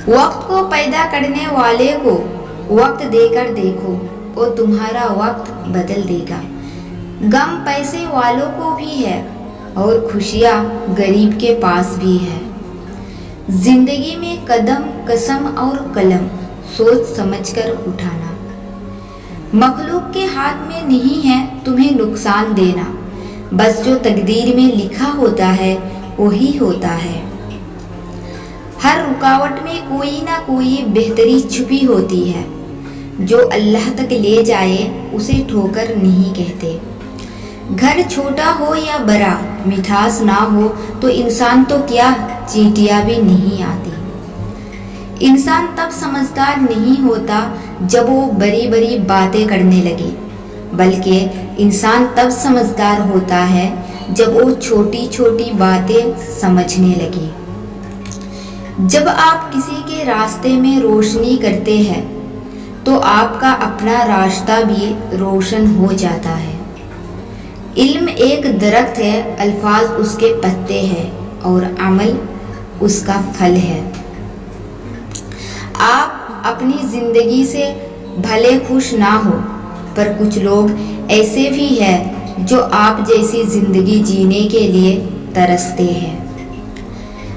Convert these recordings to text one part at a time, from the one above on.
वक्त को पैदा करने वाले को वक्त देकर देखो, वो तुम्हारा वक्त बदल देगा। गम पैसे वालों को भी है और खुशियाँ गरीब के पास भी है। जिंदगी में कदम, कसम और कलम सोच समझकर उठाना। मखलूक के हाथ में नहीं है तुम्हें नुकसान देना, बस जो तकदीर में लिखा होता है वही होता है। हर रुकावट में कोई ना कोई बेहतरी छुपी होती है, जो अल्लाह तक ले जाए उसे ठोकर नहीं कहते। घर छोटा हो या बड़ा, मिठास ना हो तो इंसान तो क्या चींटियां भी नहीं आती। इंसान तब समझदार नहीं होता जब वो बड़ी बड़ी बातें करने लगे, बल्कि इंसान तब समझदार होता है जब वो छोटी छोटी बातें समझने लगे। जब आप किसी के रास्ते में रोशनी करते हैं तो आपका अपना रास्ता भी रोशन हो जाता है। इल्म एक दरख्त है, अल्फाज उसके पत्ते हैं और अमल उसका फल है। आप अपनी जिंदगी से भले खुश ना हो, पर कुछ लोग ऐसे भी हैं जो आप जैसी जिंदगी जीने के लिए तरसते हैं।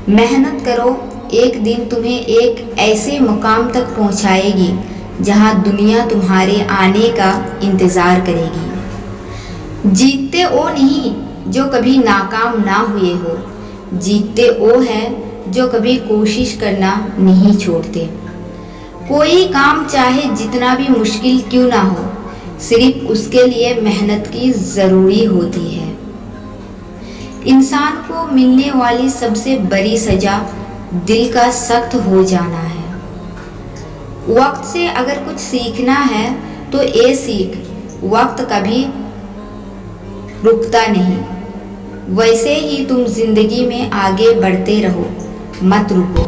मेहनत करो, एक दिन तुम्हें एक ऐसे मुकाम तक पहुंचाएगी जहां दुनिया तुम्हारे आने का इंतज़ार करेगी। जीतते वो नहीं जो कभी नाकाम ना हुए हो, जीतते वो हैं जो कभी कोशिश करना नहीं छोड़ते। कोई काम चाहे जितना भी मुश्किल क्यों ना हो, सिर्फ उसके लिए मेहनत की ज़रूरी होती है। इंसान को मिलने वाली सबसे बड़ी सज़ा दिल का सख्त हो जाना है। वक्त से अगर कुछ सीखना है तो ये सीख, वक्त कभी रुकता नहीं। वैसे ही तुम जिंदगी में आगे बढ़ते रहो, मत रुको।